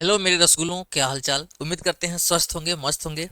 Hello मेरे रसगुल्लों, क्या हालचाल। उम्मीद करते हैं स्वस्थ होंगे, मस्त होंगे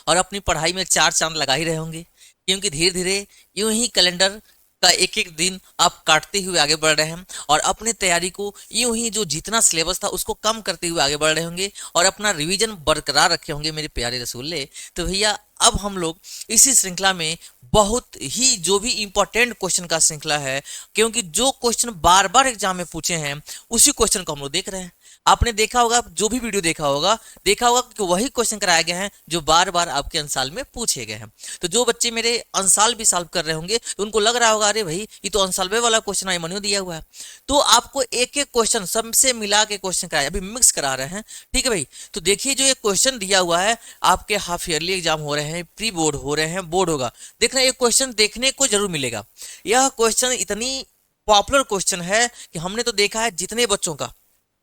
और अपनी पढ़ाई में चार चांद लगा ही रहे होंगे, क्योंकि धीरे धीरे यूं ही कैलेंडर का एक एक दिन आप काटते हुए आगे बढ़ रहे हैं और अपनी तैयारी को यूं ही जो जितना सिलेबस था उसको कम करते हुए आगे बढ़ रहे होंगे और अपना रिवीजन बरकरार रखे होंगे मेरे प्यारे रसगुल्ले। तो भैया अब हम लोग इसी श्रृंखला में बहुत ही जो भी इंपॉर्टेंट क्वेश्चन का श्रृंखला है, क्योंकि जो क्वेश्चन बार बार एग्जाम में पूछे हैं उसी क्वेश्चन को हम लोग देख रहे हैं। आपने देखा होगा, जो भी वीडियो देखा होगा कि वही क्वेश्चन कराए गए हैं जो बार बार आपके अंसाल में पूछे गए हैं। तो जो बच्चे मेरे अंसाल भी सॉल्व कर रहे होंगे तो उनको लग रहा होगा, अरे भाई ये तो अंसाल्वे वाला क्वेश्चन आई मनो दिया हुआ है। तो आपको एक एक क्वेश्चन सबसे मिला के क्वेश्चन कराया, अभी मिक्स करा रहे हैं, ठीक है भाई। तो देखिए जो एक क्वेश्चन दिया हुआ है, आपके हाफ ईयरली एग्जाम हो रहे हैं, प्री बोर्ड हो रहे हैं, बोर्ड होगा, देखना ये क्वेश्चन देखने को जरूर मिलेगा। यह क्वेश्चन इतनी पॉपुलर क्वेश्चन है कि हमने तो देखा है जितने बच्चों का,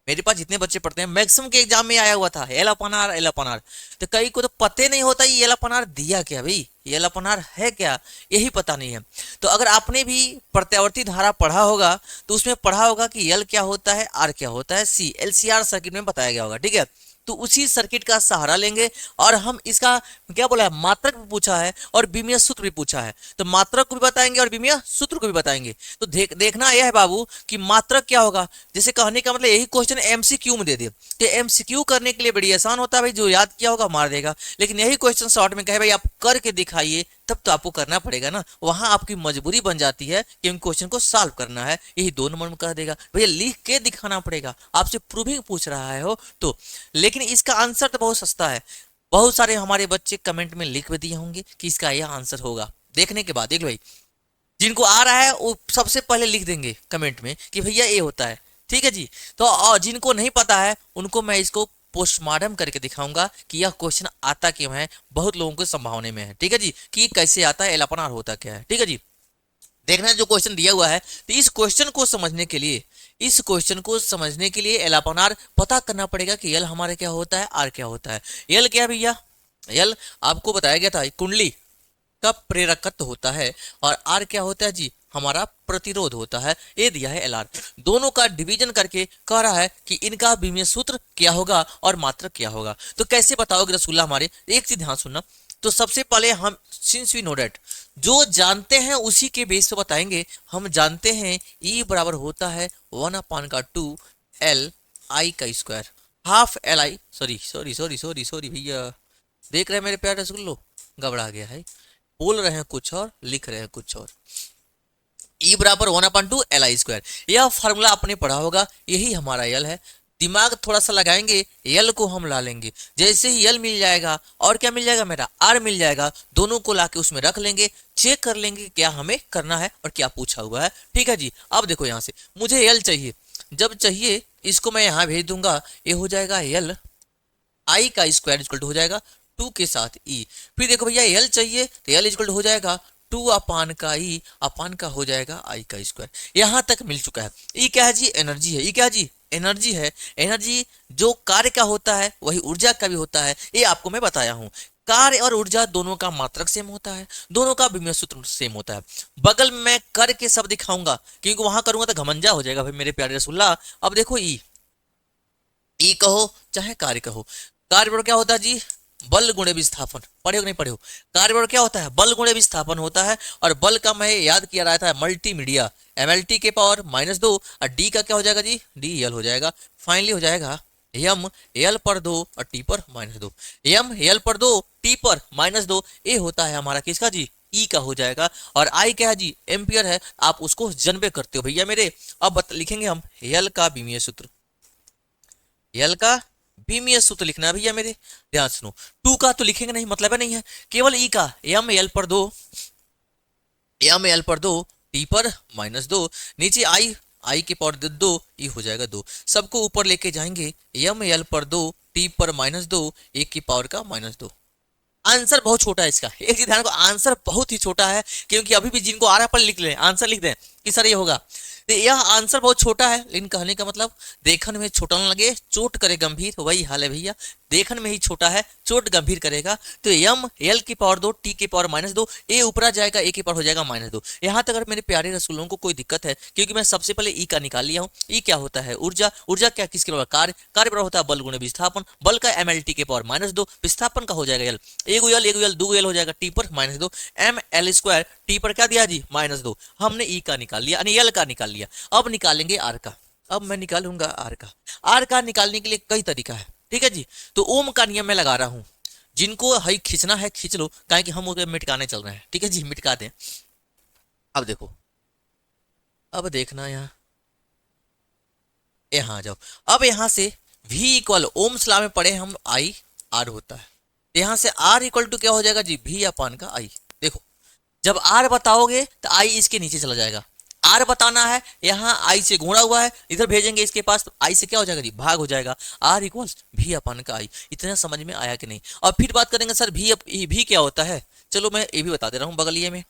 मेरे पास जितने बच्चे पढ़ते हैं मैक्सिमम के एग्जाम में आया हुआ था L upon R L upon R. तो कई को तो पते नहीं होता ये एल अपन आर दिया क्या भाई, ये एल अपन आर है क्या, यही पता नहीं है। तो अगर आपने भी प्रत्यावर्ती धारा पढ़ा होगा तो उसमें पढ़ा होगा कि एल क्या होता है, आर क्या होता है, सी एलसीआर सर्किट में बताया गया होगा, ठीक है। तो उसी सर्किट का सहारा लेंगे और हम इसका क्या बोला है, मात्रक भी पूछा है और विमीय सूत्र भी पूछा है, तो मात्रक को भी बताएंगे और विमीय सूत्र को भी बताएंगे। तो देखना यह है बाबू कि मात्रक क्या होगा। जैसे कहने का मतलब यही क्वेश्चन एमसीक्यू में दे दे तो एमसीक्यू करने के लिए बड़ी आसान होता है भाई, जो याद किया होगा मार देगा। लेकिन यही क्वेश्चन शॉर्ट में कहे भाई आप करके दिखाइए, तब तो आपको करना पड़ेगा ना, वहां आपकी मजबूरी बन जाती है कि इन क्वेश्चन को सॉल्व करना है, यही 2 नंबर में कह देगा भैया लिख के दिखाना पड़ेगा, आपसे प्रूविंग पूछ रहा है हो तो। लेकिन इसका आंसर तो बहुत सस्ता है, बहुत सारे हमारे बच्चे कमेंट में लिख भी दिए होंगे कि इसका यह आंसर होगा। देखने के बाद देख लो भाई, जिनको आ रहा है वो सबसे पहले लिख देंगे कमेंट में कि भैया ये होता है, ठीक है जी। तो और जिनको नहीं पता है उनको मैं इसको पोस्टमार्टम करके दिखाऊंगा कि यह क्वेश्चन आता क्यों है, बहुत लोगों को संभावने में है, ठीक है जी, कि कैसे आता है, एलापनार होता क्या है, ठीक है जी। देखना जो क्वेश्चन दिया हुआ है, तो इस क्वेश्चन को समझने के लिए एलापनार पता करना पड़ेगा कि यल हमारे क्या होता है, आर क्या होता है। यल क्या भैया, यल आपको बताया गया था कुंडली का प्रेरकत्व होता है और आर क्या होता है जी, हमारा प्रतिरोध होता है। ये दिया है एल आर, दोनों का डिवीजन करके कह रहा है कि इनका विमीय सूत्र क्या होगा और मात्रक क्या होगा। तो कैसे बताओगे रसगुल्ला हमारे, एक चीज ध्यान सुनना। तो सबसे पहले हम सिंस वी नो डेट, जो जानते हैं उसी के बेस पे बताएंगे। हम जानते हैं ई बराबर होता है 1/2 एल आई का स्क्वायर, हाफ एल आई, sorry sorry sorry sorry sorry भैया, देख रहे हैं मेरे प्यारे रसगुल्लो, गबड़ा गया है, बोल रहे हैं कुछ और लिख रहे हैं कुछ और। ई बराबर 1/2 एल आई स्क्वायर, यह फॉर्मूला आपने पढ़ा होगा, यही हमारा यल है। दिमाग थोड़ा सा लगाएंगे, यल को हम ला लेंगे, जैसे ही यल मिल जाएगा और क्या मिल जाएगा, मेरा आर मिल जाएगा, दोनों को लाके उसमें रख लेंगे, चेक कर लेंगे क्या हमें करना है और क्या पूछा हुआ है, ठीक है जी। अब देखो यहाँ से मुझे यल चाहिए, जब चाहिए इसको मैं यहाँ भेज दूंगा, ये हो जाएगा यल आई का स्क्वायर इक्वल टू हो जाएगा 2 के साथ ई। फिर देखो भैया एल चाहिए तो एल इक्वल टू हो जाएगा 2 अपान का ई, अपान का हो जाएगा आई का स्क्वायर। यहां तक मिल चुका है। ई क्या है जी, एनर्जी है। ई क्या है जी, एनर्जी है। एनर्जी जो कार्य का होता है वही ऊर्जा का भी होता है, ये आपको मैं बताया हूं। कार्य और ऊर्जा दोनों का मात्रक सेम होता है, दोनों का विमीय सूत्र सेम होता है। बगल में मैं कर के सब दिखाऊंगा, क्योंकि वहां करूंगा तो घमंजा हो जाएगा भाई मेरे प्यारे रसुल्ला। अब देखो ई, ई कहो चाहे कार्य कहो, कार्य बल क्या होता है जी, बल गुणे विस्थापन, पढ़े हो नहीं पढ़े हो, कार्य बल क्या होता है, बल गुणे विस्थापन होता है। और बल का मैं याद किया रहा था मल्टीमीडिया, एमएलटी के पावर -2, और डी का क्या हो जाएगा जी, डी एल हो जाएगा। फाइनली हो जाएगा यम एल पर 2 और टी पर -2, यम एल पर 2 टी पर -2, ये होता है हमारा किसका जी, ई का हो जाएगा। और आई क्या है जी, एम्पियर है, आप उसको जनबे करते हो भैया मेरे। अब लिखेंगे हम एल का विमीय सूत्र, यल का भीमीय सूत्र लिखना है भैया मेरे, ध्यान सुनो। 2 का तो लिखेंगे नहीं, मतलब है नहीं है, केवल ई का, एम एल पर 2, एम एल पर 2 टी पर -2, नीचे आई, आई के पावर 2, ई हो जाएगा 2, सबको ऊपर लेके जाएंगे, एम एल पर 2 टी पर -2, एक की पावर का -2। आंसर बहुत छोटा है इसका, एक चीज ध्यान को, आंसर बहुत ही छोटा है, क्योंकि अभी भी जिनको आ रहा है पर लिख लें, आंसर लिख दें कि सर ये होगा। तो यह आंसर बहुत छोटा है, लेकिन कहने का मतलब देखने में छोटा न लगे, चोट करे गंभीर, वही हाल है भैया, देखने में ही छोटा है, चोट गंभीर करेगा। तो यम एल की पावर 2 टी की पावर -2, ए ऊपर आ जाएगा, ए की पावर हो जाएगा -2। यहाँ तक अगर मेरे प्यारे रसूलों को कोई दिक्कत है, क्योंकि मैं सबसे पहले ई का निकाल लिया हूँ। ई क्या होता है? ऊर्जा। ऊर्जा क्या किसके बराबर? कार्य। कार्य बराबर होता है बल गुणे विस्थापन। बल का एम एल टी के पावर -2, विस्थापन का हो जाएगा एल। एक एल दो एल हो जाएगा टी पर -2, एम एल स्क्वायर टी पर क्या दिया जी? -2। हमने ई का निकाल लिया, यानी एल का निकाल लिया। अब निकालेंगे आर का। अब मैं निकालूंगा आर का। आर का निकालने के लिए कई तरीका है, ठीक है जी। तो ओम का नियम मैं लगा रहा हूं, जिनको हई खींचना है खींच लो, काहे कि हम उसे मिटकाने चल रहे हैं, ठीक है जी, मिटका दें। अब देखो, अब देखना यहाँ आ जाओ। अब यहाँ से V इक्वल ओम्स लॉ में पढ़े हम, आई आर होता है। यहाँ से R इक्वल टू क्या हो जाएगा जी? V अपान का आई। देखो, जब R बताओगे तो I इसके नीचे चला जाएगा। R बताना है, यहाँ I से गुणा हुआ है, इधर भेजेंगे इसके पास, तो I से क्या हो जाएगा जी? भाग हो जाएगा। R इक्वल V अपान का आई। इतना समझ में आया कि नहीं? और फिर बात करेंगे सर V क्या होता है। चलो मैं ये भी बता दे रहा हूँ बगलिए में।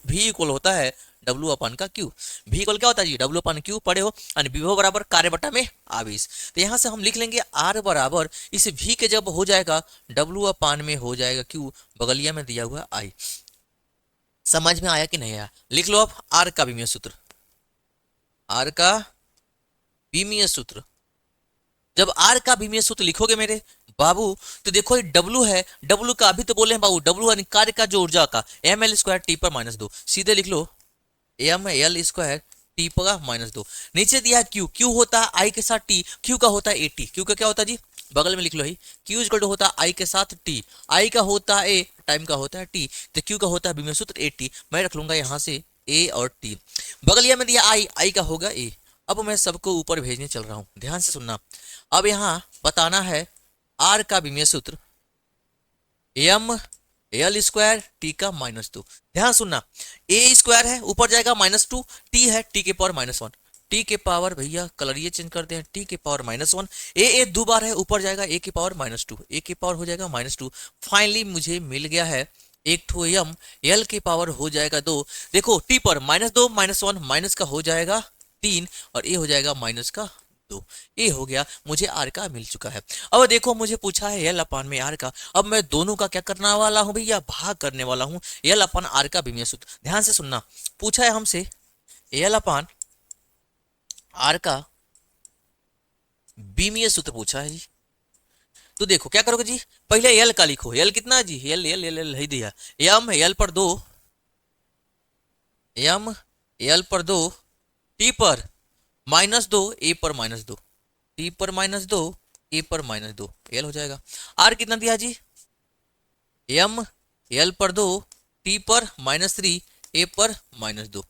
V इक्वल होता है W अपान का Q। V इक्वल क्या होता है जी? W अपान Q पढ़े हो, यानी विभव बराबर कार्य बटा में आवेश। तो यहाँ से हम लिख लेंगे R बराबर, इस V के जब हो जाएगा W अपान में हो जाएगा Q, बगलिया में दिया हुआ I। समझ में आया कि नहीं आया? लिख लो अब R का विमीय सूत्र। R का विमीय सूत्र, जब R का विमीय सूत्र लिखोगे मेरे बाबू, तो देखो ये W है, W का अभी तो बोले हैं बाबू, W यानी कार्य का जो ऊर्जा का, एम एल स्क्वायर टी पर -2। सीधे लिख लो एम एल स्क्वायर टी पर -2। नीचे दिया है Q, Q होता है I के साथ T, Q का होता है AT। Q का क्या होता है जी? बगल में लिख लो ही, Q इक्वल टू होता है I के साथ T, I का होता है A, टाइम का होता है T, तो Q का होता है विमीय सूत्र AT। मैं रख लूंगा यहाँ से A और T। बगलिया में दिया I का होगा A। अब मैं सबको ऊपर भेजने चल रहा हूँ, ध्यान से सुनना। अब यहाँ बताना है R का विमीय सूत्र, एम एल स्क्वायर टी का -2। ध्यान सुनना, ए स्क्वायर है ऊपर जाएगा -2, टी है टी के पावर -1, टी के पावर भैया कलर ये चेंज करते हैं, टी के पावर -1, ए दो बार है ऊपर जाएगा ए के पावर -2, ए के पावर हो जाएगा -2। फाइनली मुझे मिल गया है एक ठो एम, एल के पावर हो जाएगा 2। देखो टी पर -2 -1 माइनस का हो जाएगा 3 और ए हो जाएगा माइनस का 2। ये हो गया, मुझे आर का मिल चुका है। अब देखो मुझे पूछा है एल अपान में आर का। अब मैं दोनों का क्या करने वाला हूं भैया? भाग करने वाला हूं। एल अपान आर का विमीय सूत्र, ध्यान से सुनना। पूछा है हमसे एल अपान आर का विमीय सूत्र पूछा है जी। तो देखो क्या करोगे जी, पहले एल का लिखो। एल कितना है जी? एल एल एल एल ही दिया, एम एल पर 2, एम एल पर 2, टी पर -2, ए पर -2, टी पर -2, ए पर -2, एल हो जाएगा। आर कितना दिया जी? एम एल पर 2, टी पर -3, ए पर -2,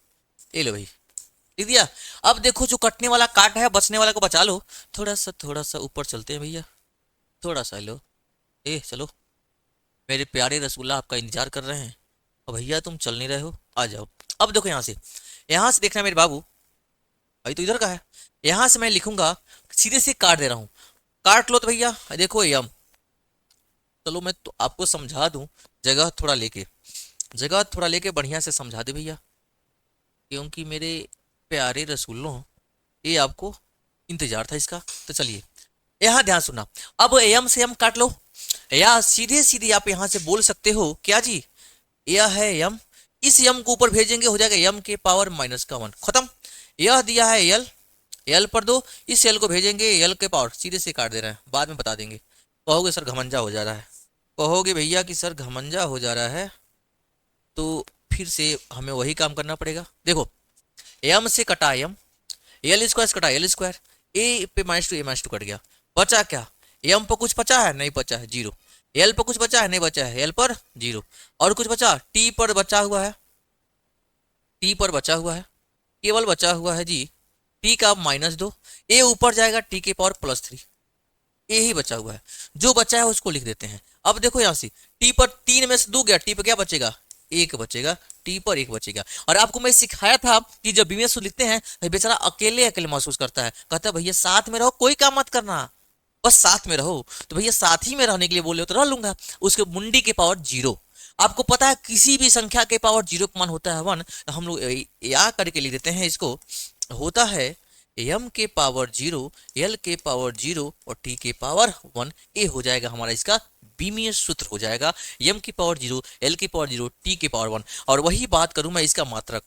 ए लो भाई, लिख दिया। अब देखो जो कटने वाला काट है, बचने वाला को बचा लो। थोड़ा सा ऊपर चलते हैं भैया, थोड़ा सा लो। ए चलो, मेरे प्यारे रसगुल्ला आपका इंतजार कर रहे हैं और भैया तुम चल नहीं रहे हो, आ जाओ। अब देखो यहाँ से देखना मेरे बाबू, भाई तो इधर का है। यहां से मैं लिखूंगा, सीधे से काट दे रहा हूं, काट लो तो भैया देखो एम। चलो मैं तो आपको समझा दूं, जगह थोड़ा लेके बढ़िया से समझा दे भैया, क्योंकि मेरे प्यारे रसूलों ये आपको इंतजार था इसका। तो चलिए यहाँ ध्यान सुनना। अब एम से एम काट लो, या सीधे आप यहाँ से बोल सकते हो क्या जी? यह है एम, इस एम को ऊपर भेजेंगे हो जाएगा एम के पावर -1, खत्म। यह दिया है एल, एल पर 2, इस एल को भेजेंगे एल के पावर, सीधे से काट दे रहे हैं, बाद में बता देंगे। कहोगे सर घमंजा हो जा रहा है, कहोगे भैया कि सर घमंजा हो जा रहा है, तो फिर से हमें वही काम करना पड़ेगा। देखो एम से कटा एम, एल स्क्वायर से कटा एल स्क्वायर, ए पे -2 ए -2 कट गया, बचा क्या? एम पर कुछ बचा है? नहीं बचा है, 0। एल पर कुछ बचा है? नहीं बचा है, एल पर 0। और कुछ बचा? टी पर बचा हुआ है, टी पर बचा हुआ है, केवल बचा हुआ है जी टी का -2, ए ऊपर जाएगा टी के पावर +3, ए ही बचा हुआ है। जो बचा है उसको लिख देते हैं। अब देखो यहाँ से टी पर 3 में से 2 गया, टी पर क्या बचेगा? 1 बचेगा, टी पर 1 बचेगा। और आपको मैं सिखाया था कि जब विमीय सूत्र लिखते हैं तो बेचारा अकेले महसूस करता है, कहता है भैया साथ में रहो, कोई काम मत करना, बस साथ में रहो। तो भैया साथ ही में रहने के लिए बोले हो तो रह लूंगा। उसके मुंडी के पावर 0, आपको पता है किसी भी संख्या के पावर 0 का मान होता है 1, तो हम लोग या करके लिख देते हैं इसको, होता है m के पावर 0, l के पावर 0 और t के पावर 1। ए हो जाएगा हमारा इसका बीमीय सूत्र हो जाएगा, m की पावर 0, l की पावर 0, t के पावर 1। और वही बात करूं मैं इसका मात्रक,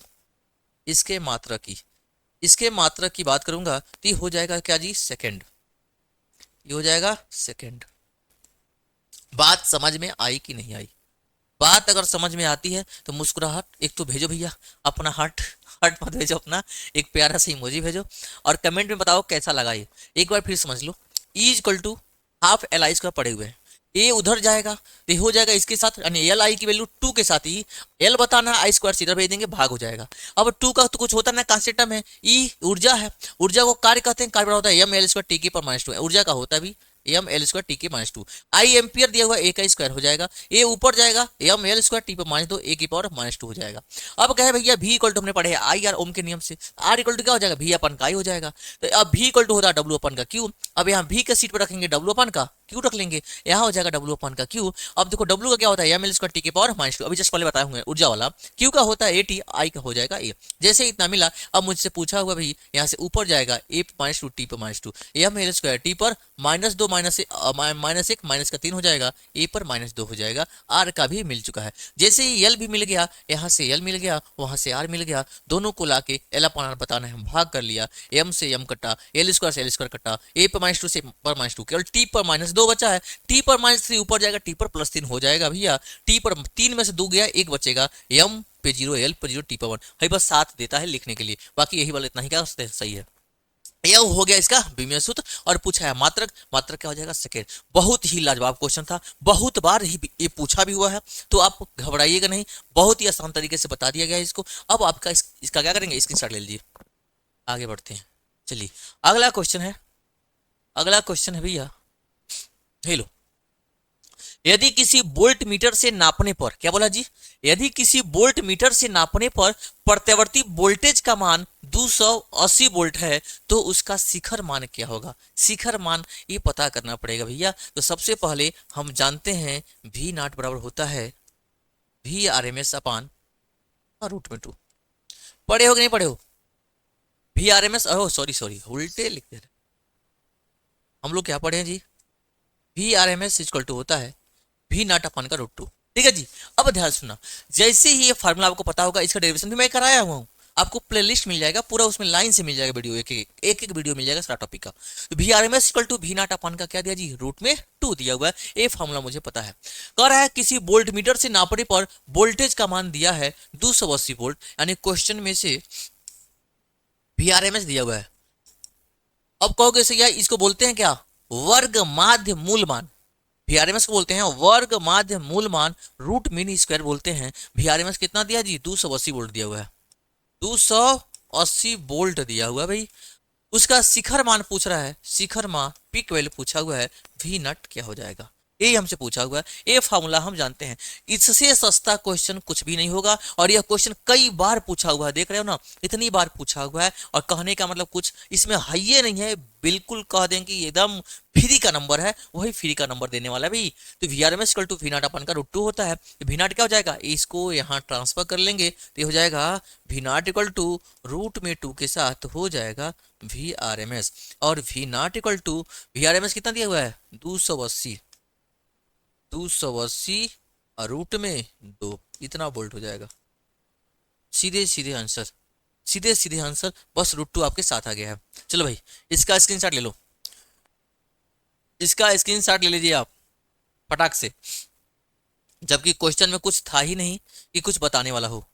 इसके मात्रक की बात करूंगा तो ये हो जाएगा क्या जी, सेकंड। ये हो जाएगा सेकंड। बात समझ में आई कि नहीं आई? बात अगर समझ में आती है तो मुस्कुराहट एक तो भेजो भैया, अपना हार्ट हार्ट मत भेजो, अपना एक प्यारा सा इमोजी भेजो और कमेंट में बताओ कैसा लगा ये। एक बार फिर समझ लो, E equal to half L I square पड़े हुए हैं, ए उधर जाएगा तो हो जाएगा इसके साथ, यानी एल आई की वैल्यू 2 के साथ ही एल बताना, आई स्क्वायर सीधा भेज देंगे, भाग हो जाएगा। अब 2 का तो कुछ होता ना, कांस्टेंट टर्म है, ई ऊर्जा है, ऊर्जा को कार्य कहते हैं, कार्य होता है एम एल स्क्वायर टी की पर -2, ऊर्जा का होता भी एम एल स्क्वायर टी के -2। आई एम्पियर दिया हुआ ए का स्क्वायर हो जाएगा, ए ऊपर जाएगा एम एल स्क्वायर टी पर -2, ए की पावर -2 हो जाएगा। अब क्या है भैया, भी इक्वल टू हमने पढ़े आई आर ओम के नियम से, आर इक्वल टू क्या हो जाएगा, भी अपन का आई हो जाएगा। तो अब भी इक्वल टू होता है डब्ल्यू अपन का क्यू, अब यहाँ भी के सीट पर रखेंगे डब्ल्यू अपन का क्यू रख लेंगे, यहाँ हो जाएगा डब्ल्यू अपन का क्यू। अब देखो डब्ल्यू का क्या होता है एम एल स्क्वायर टी के पावर -2, अभी जस्ट पहले बताए होंगे ऊर्जा वाला, क्यू का होता है ए टी, आई का हो जाएगा ए। जैसे ही इतना मिला, अब मुझसे पूछा हुआ भाई यहाँ से ऊपर जाएगा ए -2 टी पर -2, एम एल स्क्वायर टी पर -2 -1 माइनस का 3 हो जाएगा, ए पर -2 हो जाएगा, आर का भी मिल चुका है। जैसे ही एल भी मिल गया, यहाँ से एल मिल गया, वहां से आर मिल गया, दोनों को लाके एल अपन आर बताना है, भाग कर लिया, एम से एम कटा, एल स्क्वायर से एल स्क्वायर कटा, ए पर -2 से पर -2, केवल टी पर -2 बचा है, टी पर -3 ऊपर जाएगा, टी पर +3 हो जाएगा भैया, टी पर 3 में से 2 गया, 1 बचेगा, एम पे 0, एल पर 0, टी पर 1, भाई बस 7 देता है लिखने के लिए, बाकी यही वाला इतना ही क्या सही है। यह हो गया इसका बीमीय सूत्र। और पूछा है मात्रक, मात्रक क्या हो जाएगा, सेकेंड। बहुत ही लाजवाब क्वेश्चन था, बहुत बार ही ये पूछा भी हुआ है, तो आप घबराइएगा नहीं, बहुत ही आसान तरीके से बता दिया गया है इसको। अब आपका इसका क्या करेंगे, स्क्रीनशॉट ले लीजिए, आगे बढ़ते हैं। चलिए अगला क्वेश्चन है, अगला क्वेश्चन है भैया, हेलो, यदि किसी वोल्ट मीटर से नापने पर, क्या बोला जी, यदि किसी वोल्ट मीटर से नापने पर प्रत्यावर्ती वोल्टेज का मान 280 वोल्ट है, तो उसका शिखर मान क्या होगा। शिखर मान ये पता करना पड़ेगा भैया। तो सबसे पहले हम जानते हैं V नॉट बराबर होता है VRMS अपान √2। पढ़े हो कि नहीं पढ़े हो, VRMS, ओह सॉरी उल्टे लिख दे रहे हम लोग, क्या पढ़े हैं जी, VRMS इक्वल टू होता है V नॉट अपन का √2। ठीक है जी। अब ध्यान सुनना, जैसे ही ये फार्मूला आपको पता होगा, इसका डेरिवेशन भी मैं कराया हुआ हूँ, आपको प्लेलिस्ट मिल जाएगा पूरा, उसमें लाइन से मिल जाएगा वीडियो, एक वीडियो मिल जाएगा सारा टॉपिक का। तो VRMS equal to V naught अपन का क्या दिया जी, √2 दिया हुआ है, ये फार्मूला मुझे पता है। कह रहा है किसी वोल्ट मीटर से नापने पर वोल्टेज का मान दिया है 280 वोल्ट, यानी क्वेश्चन में से VRMS दिया हुआ है। अब कहोगे भैया इसको बोलते हैं क्या, वर्ग माध्य मूल मान, VRMS को बोलते हैं वर्ग माध्य मूल मान, रूट मीन स्क्वायर बोलते हैं। VRMS कितना दिया जी, 280 वोल्ट दिया हुआ है, 280 वोल्ट दिया हुआ है भाई। उसका शिखर मान पूछ रहा है, शिखर मान पीक वैल्यू पूछा हुआ है, V नॉट क्या हो जाएगा, ये हमसे पूछा हुआ है। ये फार्मूला हम जानते हैं, इससे सस्ता क्वेश्चन कुछ भी नहीं होगा। और यह क्वेश्चन कई बार पूछा हुआ है, देख रहे हो ना, इतनी बार पूछा हुआ है, और कहने का मतलब कुछ इसमें है ये नहीं है, बिल्कुल कह दें कि एकदम फ्री का नंबर है, वही फ्री का नंबर देने वाला भी। तो VRMS equal to V naught अपन का √2 होता है, तो V नॉट क्या हो जाएगा, इसको यहाँ ट्रांसफर कर लेंगे तो हो जाएगा V नॉट इक्वल टू √2 के साथ हो जाएगा VRMS, और V naught equal to VRMS कितना दिया हुआ है 280 और रूट में 2, इतना वोल्ट हो जाएगा। सीधे सीधे आंसर, सीधे सीधे आंसर, बस √2 आपके साथ आ गया है। चलो भाई इसका स्क्रीनशॉट ले लो, इसका स्क्रीनशॉट ले लीजिए आप फटाक से, जबकि क्वेश्चन में कुछ था ही नहीं कि कुछ बताने वाला हो,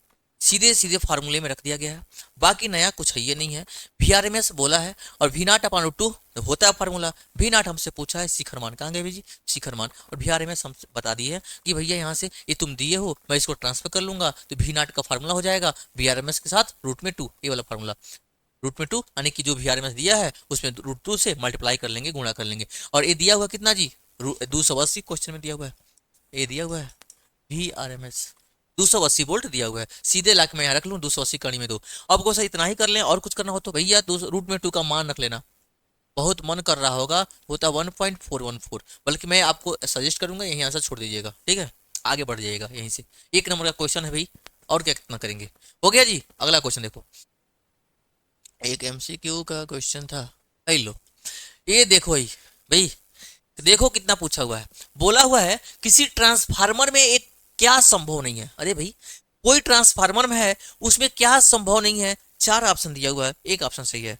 सीधे सीधे फार्मूले में रख दिया गया है, बाकी नया कुछ है ये नहीं है। VRMS बोला है और V नॉट अपन √2 होता है फार्मूला। V नॉट हमसे पूछा है शिखर मान, कहाँ गए जी, शिखर मान, और VRMS हम बता दिए है कि भैया यहाँ से ये तुम दिए हो, मैं इसको ट्रांसफर कर लूंगा, तो V नॉट का फार्मूला हो जाएगा VRMS के साथ √2, ये वाला फार्मूला √2, यानी कि जो VRMS दिया है उसमें √2 से मल्टीप्लाई कर लेंगे, गुणा कर लेंगे। और ये दिया हुआ कितना जी, 280 क्वेश्चन में दिया हुआ है, ये दिया हुआ है VRMS 280 वोल्ट दिया हुआ है, सीधे लाके मैं यहाँ रख लूँ 280 कड़ी में 2। अब को सही इतना ही कर लें, और कुछ करना हो तो भैया √2 का मान रख लेना, बहुत मन कर रहा होगा, होता 1.414, बल्कि मैं आपको सजेस्ट करूंगा यही आंसर छोड़ दीजिएगा, ठीक है। आगे बढ़ जाएगा यहीं से। 1 नंबर का क्वेश्चन है भाई, और क्या कितना करेंगे। हो गया जी। अगला क्वेश्चन देखो, एक एमसीक्यू का क्वेश्चन था, लो ये देखो भाई। भाई देखो कितना पूछा हुआ है, बोला हुआ है किसी ट्रांसफार्मर में एक क्या संभव नहीं है। अरे भाई कोई ट्रांसफार्मर में है, उसमें क्या संभव नहीं है। 4 ऑप्शन दिया हुआ है, एक ऑप्शन सही है।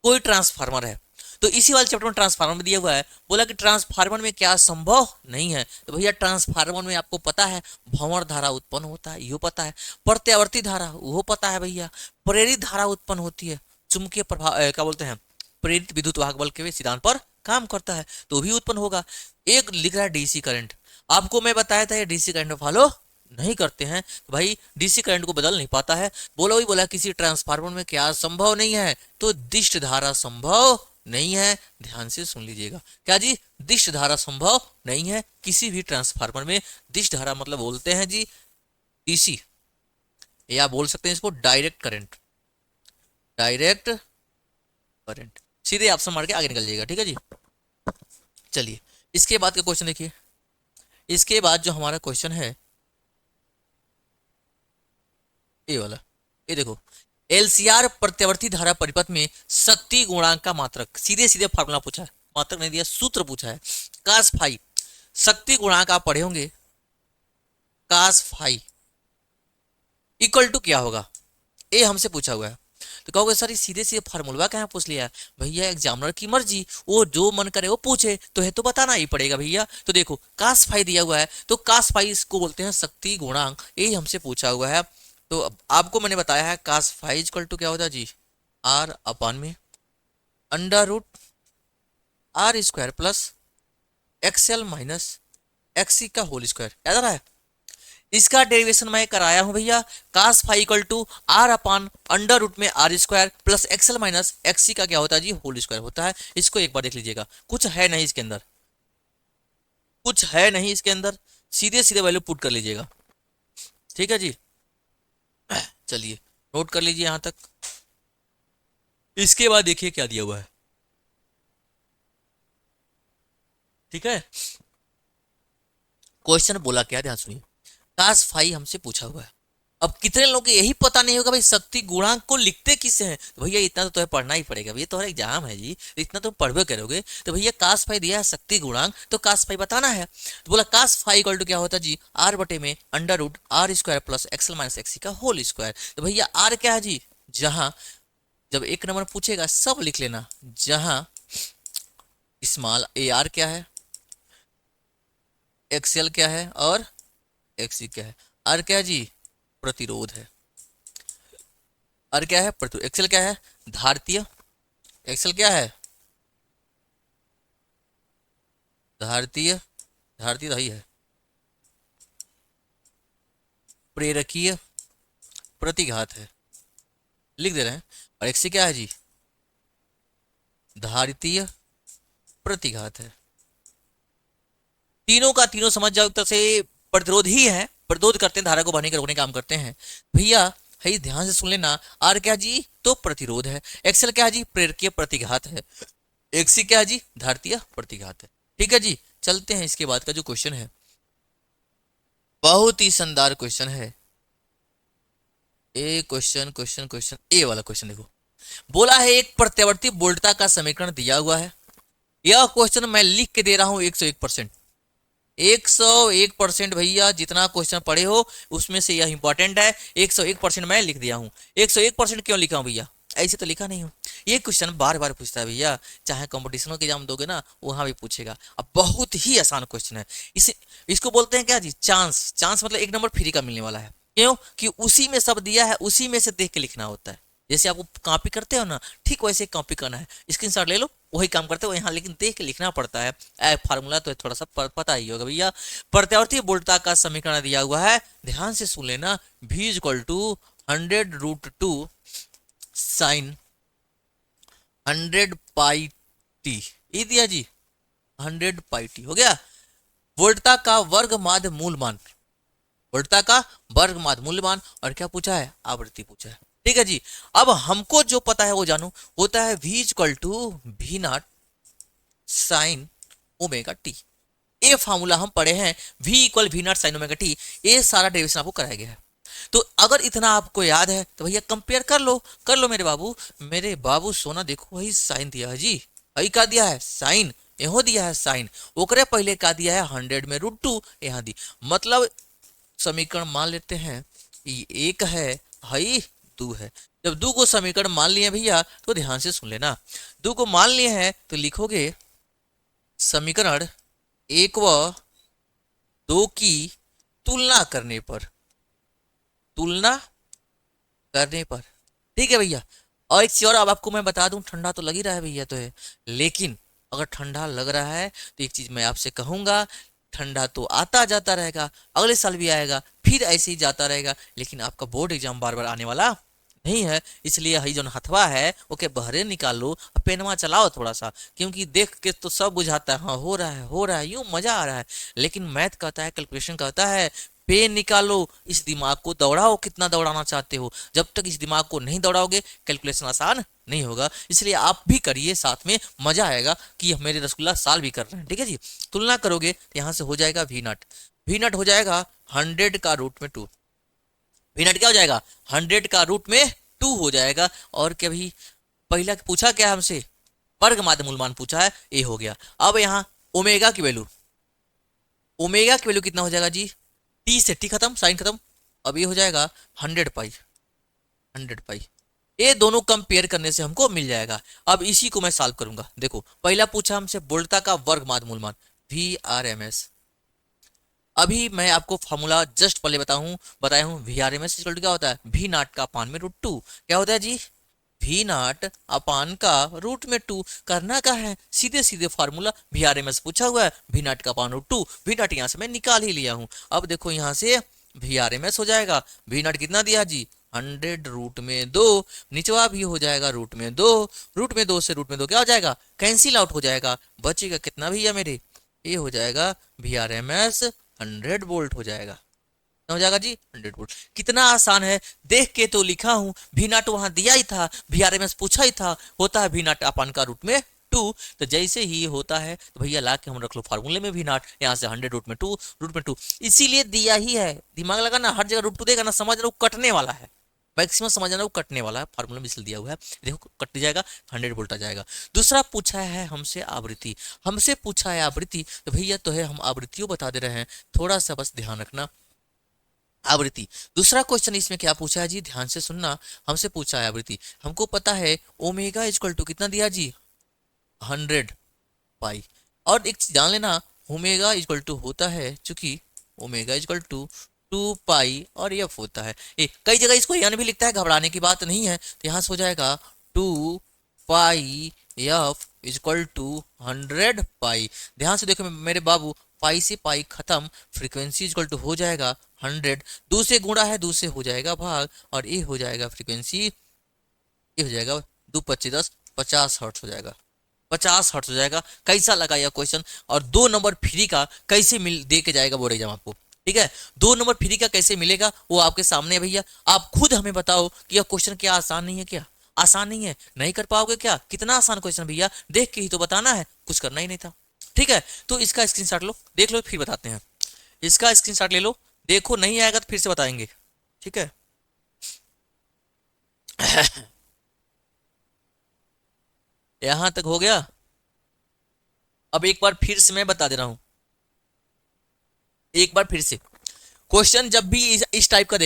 कोई ट्रांसफार्मर है, तो इसी वाले चैप्टर में ट्रांसफार्मर में दिया हुआ है, बोला कि ट्रांसफार्मर में क्या संभव नहीं है। तो भैया ट्रांसफार्मर में आपको पता है भंवर धारा उत्पन्न होता है, यो पता है। प्रत्यावर्ती धारा वो पता है भैया। प्रेरित धारा उत्पन्न होती है, चुंबकीय प्रभाव क्या बोलते हैं, प्रेरित विद्युत वाहक बल के सिद्धांत पर काम करता है, तो भी उत्पन्न होगा। एक लिख रहा है डीसी करंट, आपको मैं बताया था ये डीसी करंट फॉलो नहीं करते हैं, तो भाई डीसी करंट को बदल नहीं पाता है। बोलो ही बोला किसी ट्रांसफार्मर में क्या संभव नहीं है, तो दिष्ट धारा संभव नहीं है। ध्यान से सुन लीजिएगा, क्या जी, दिष्ट धारा संभव नहीं है किसी भी ट्रांसफार्मर में। दिष्ट धारा मतलब बोलते हैं जी डीसी, या बोल सकते हैं इसको डायरेक्ट करंट। डायरेक्ट करंट सीधे ऑप्शन मार के आगे निकल जाएगा, ठीक है जी। चलिए इसके बाद का क्वेश्चन देखिए। इसके बाद जो हमारा क्वेश्चन है ये वाला, ये देखो, एलसीआर प्रत्यावर्ती धारा परिपथ में शक्ति गुणांक का मात्रक, सीधे सीधे फार्मूला पूछा है, मात्रक नहीं दिया, सूत्र पूछा है। कास फाई शक्ति गुणांक आप पढ़े होंगे, कास फाई इक्वल टू क्या होगा, ये हमसे पूछा हुआ है। तो कहोगे सर सीधे सीधे फार्मूला कहाँ पूछ लिया। भैया एग्जामिनर की मर्जी, वो जो मन करे वो पूछे, तो है तो बताना ही पड़ेगा भैया। तो देखो कास फाई दिया हुआ है, तो कास फाई इसको बोलते हैं शक्ति गुणांक, यही हमसे पूछा हुआ है। तो आपको मैंने बताया है कास फाई इक्वल टू क्या होता है जी, आर अपान में under root R square plus XL minus XC का होल स्क्वायर। याद आ रहा है, इसका डेरिवेशन मैं कराया हूं भैया। Cos phi equal to R upon under root में R square plus XL minus XC का क्या होता है जी, होल स्क्वायर होता है। इसको एक बार देख लीजिएगा, कुछ है नहीं इसके अंदर, कुछ है नहीं इसके अंदर, सीधे सीधे वैल्यू पुट कर लीजिएगा, ठीक है जी। चलिए नोट कर लीजिए यहां तक। इसके बाद देखिए क्या दिया हुआ है, ठीक है। क्वेश्चन बोला क्या, ध्यान सुनिए। कास फाई हमसे पूछा हुआ है, अब कितने लोगों को यही पता नहीं होगा भाई शक्ति गुणांक को लिखते किससे हैं। तो भैया इतना तो तुम्हें पढ़ना ही पड़ेगा, ये तो एग्जाम है जी, इतना तुम पढ़वे करोगे। तो भैया कास फाई दिया है शक्ति गुणांक, तो कास फाई बताना है। तो बोला कास फाई इक्वल टू क्या होता है जी, आर बटे में under root R square plus XL minus XC का होल स्क्वायर। तो भैया आर क्या है जी, जहां जब 1 नंबर पूछेगा सब लिख लेना, जहां स्मॉल ए आर क्या है, एक्सएल क्या है और एक्सी क्या है। आर क्या है जी, प्रतिरोध है। आर क्या है, प्रतिरोध। एक्सएल क्या है, धारतीय। एक्सएल क्या है, धारतीय, धारतीय रही है। प्रेरकीय प्रतिघात है, लिख दे रहे हैं। और एक्सी क्या है जी, धारितीय प्रतिघात है। तीनों का तीनों समझ जाओ, एक तरह से प्रतिरोध ही है, प्रतिरोध करते हैं, धारा को बहने के रोकने काम करते हैं भैया। है ध्यान से सुन लेना, आर क्या जी, तो प्रतिरोध है। एक्सएल क्या है जी, प्रेरकीय प्रतिघात है। एक्सी क्या है जी, धारतीय प्रतिघात है। ठीक है जी, चलते हैं इसके बाद का जो क्वेश्चन है, बहुत ही शानदार क्वेश्चन है। ए क्वेश्चन क्वेश्चन क्वेश्चन ए वाला क्वेश्चन देखो, बोला है एक प्रत्यावर्ती बोल्टता का समीकरण दिया हुआ है। यह क्वेश्चन मैं लिख के दे रहा हूं 101%, 101% भैया। जितना क्वेश्चन पढ़े हो उसमें से यह इंपॉर्टेंट है, 101% मैं लिख दिया हूं। 101% क्यों लिखा हूं भैया, ऐसे तो लिखा नहीं हूं। ये क्वेश्चन बार बार पूछता है भैया, चाहे कंपटीशनों के एग्जाम दोगे ना वहां भी पूछेगा। अब बहुत ही आसान क्वेश्चन है। इसे इसको बोलते हैं क्या जी, चांस। चांस मतलब 1 नंबर फ्री का मिलने वाला है। क्यों कि उसी में सब दिया है, उसी में से देख के लिखना होता है। जैसे आपको कॉपी करते हो ना, ठीक वैसे कॉपी करना है, स्क्रीनशॉट ले लो, वही काम करते हो यहाँ, लेकिन देख के लिखना पड़ता है। फार्मूला तो थोड़ा सा पता ही होगा भैया। प्रत्यावर्ती बोल्टता का समीकरण दिया हुआ है, ध्यान से सुन लेना। v equal to 100√2 sine 100 pi T, ये दिया जी 100 पाई टी हो गया। वोल्टता का वर्ग माध्य मूल मान, वोल्टता का वर्ग माध्य मूल मान, और क्या पूछा है, आवृत्ति पूछा है। ठीक है जी, अब हमको जो पता है वो जानो, होता है v equal to v naught sine omega T. ये फार्मूला हम पढ़े हैं, v equal V naught sine omega T, ये सारा डेरिवेशन आपको कराया गया है। तो अगर इतना आपको याद है तो भैया कंपेयर कर लो मेरे बाबू सोना, देखो वही साइन दिया है जी, वही का दिया है साइन, यहो दिया है साइन, ओकरे पहले का दिया है 100 में √2 यहाँ दी, मतलब समीकरण मान लेते हैं ये एक है, हई दो है। जब दो को समीकरण मान लिए भैया तो ध्यान से सुन लेना, दो को मान लिए हैं तो लिखोगे समीकरण एक व दो की तुलना करने पर, ठीक है भैया। और एक चीज और अब आपको मैं बता दूं, ठंडा तो लग ही रहा है भैया तो है, लेकिन अगर ठंडा लग रहा है तो एक चीज मैं आपसे कहूंगा, ठंडा तो आता जाता रहेगा, अगले साल भी आएगा, फिर ऐसे ही जाता रहेगा, लेकिन आपका बोर्ड एग्जाम बार बार आने वाला नहीं है। इसलिए हई जो हथवा है ओके बहरे निकाल लो, पेनवा चलाओ थोड़ा सा, क्योंकि देख के तो सब बुझाता है, हाँ हो रहा है यूं मजा आ रहा है, लेकिन मैथ कहता है, कैलकुलेशन कहता है पेन निकालो, इस दिमाग को दौड़ाओ, कितना दौड़ाना चाहते हो, जब तक इस दिमाग को नहीं दौड़ाओगे कैलकुलेशन आसान नहीं होगा। इसलिए आप भी करिए, साथ में मजा आएगा कि मेरे रसगुल्ला साल भी कर रहे हैं, ठीक है जी। तुलना करोगे तो यहाँ से हो जाएगा वी नॉट हो जाएगा 100 का रूट में 2, वी नॉट क्या हो जाएगा 100 का रूट में 2 हो जाएगा। और क्या भी पहला पूछा क्या हमसे, वर्ग माध्य मूलमान पूछा है, ए हो गया। अब यहाँ ओमेगा की वैल्यू कितना हो जाएगा जी, टी से टी खत्म, साइन खत्म, अब ये हो जाएगा 100 पाई, ये दोनों कंपेयर करने से हमको मिल जाएगा। अब इसी को मैं सॉल्व करूंगा। देखो पहला पूछा हमसे बोल्टा का वर्ग माध्य मूलमान VRMS, अभी मैं आपको फॉर्मूला जस्ट पहले बताया हूँ VRMS इक्वल टू क्या होता है, वी नॉट का अपान में √2, क्या होता है जी वी नॉट अपान का रूट में 2, करना क्या है सीधे सीधे फार्मूला, VRMS पूछा हुआ है, वी नॉट का अपान √2, वी नॉट यहाँ से मैं निकाल ही लिया हूँ। अब देखो यहाँ से VRMS हो जाएगा, वी नॉट कितना दिया जी 100 रूट में 2, निचवा भी हो जाएगा रूट में 2, से रूट में 2 क्या हो जाएगा कैंसिल आउट हो जाएगा, बचेगा कितना भैया मेरे, ये हो जाएगा VRMS 100 वोल्ट हो जाएगा, हो जाएगा जी 100 वोल्ट। कितना आसान है, देख के तो लिखा हूं, वी नॉट वहां दिया ही था, VRMS पूछा ही था, होता है वी नॉट अपान का रूट में 2, तो जैसे ही होता है तो भैया ला के हम रख लो फार्मूले में वी नॉट, यहाँ से 100 रूट में 2, इसीलिए दिया ही है, दिमाग लगा ना, हर जगह √2 देगा ना, समझ लो कटने वाला है, मैक्सिमम समझना वो कटने वाला है, फार्मूला में इसलिए दिया हुआ है, देखो कट जाएगा 100 वोल्ट आ जाएगा। दूसरा पूछा है हमसे आवृत्ति, तो भैया तो है हम आवृत्तियों बता दे रहे हैं, थोड़ा सा बस ध्यान रखना। आवृत्ति, दूसरा क्वेश्चन इसमें क्या पूछा है जी, ध्यान से सुनना, हमसे पूछा है आवृत्ति, हमको पता है ओमेगा इक्वल टू कितना दिया जी 100 पाई, और एक चीज जान लेना, ओमेगा इक्वल टू होता है, चूंकि ओमेगा इक्वल टू 2 पाई और एफ होता है, कई जगह इसको यानी भी लिखता है, घबराने की बात नहीं है, तो यहाँ से हो जाएगा 2 पाई एफ इक्वल टू 100 पाई। ध्यान से देखो मेरे बाबू, पाई से पाई खत्म, फ्रीक्वेंसी इक्वल टू हो जाएगा 100, 2 से गुणा है 2 से हो जाएगा भाग, और ये हो जाएगा फ्रीक्वेंसी, ये हो जाएगा 2 25 10 50 हर्ट्ज हो जाएगा, 50 हर्ट्ज हो जाएगा। कैसा लगा यह क्वेश्चन, और 2 नंबर फ्री का कैसे मिल दे के जाएगा बोर्ड एग्जाम आपको, ठीक है, 2 नंबर फ्री का कैसे मिलेगा वो आपके सामने है भैया, आप खुद हमें बताओ कि यह क्वेश्चन क्या आसान नहीं है, क्या आसान नहीं है, नहीं कर पाओगे क्या, कितना आसान क्वेश्चन भैया, देख के ही तो बताना है, कुछ करना ही नहीं था, ठीक है। तो इसका स्क्रीनशॉट लो, देख लो फिर बताते हैं, इसका स्क्रीनशॉट ले लो, देखो नहीं आएगा तो फिर से बताएंगे, ठीक है। यहां तक हो गया, अब एक बार फिर से मैं बता दे रहा हूं, एक बार फिर से क्वेश्चन जब भी इस टाइप का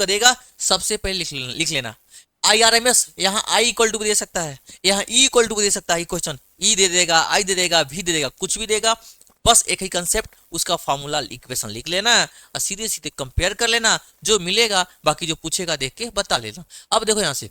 देगा, सबसे पहले लिख लेना IRMS, यहाँ I इक्वल टू दे सकता है, यहाँ E इक्वल टू दे सकता है, क्वेश्चन E दे देगा, I दे देगा, V दे देगा, कुछ भी देगा, बस एक ही कंसेप्ट, उसका फॉर्मूला इक्वेशन लिख लेना और सीधे सीधे कंपेयर कर लेना, जो मिलेगा बाकी जो पूछेगा देख के बता लेना। अब देखो यहाँ से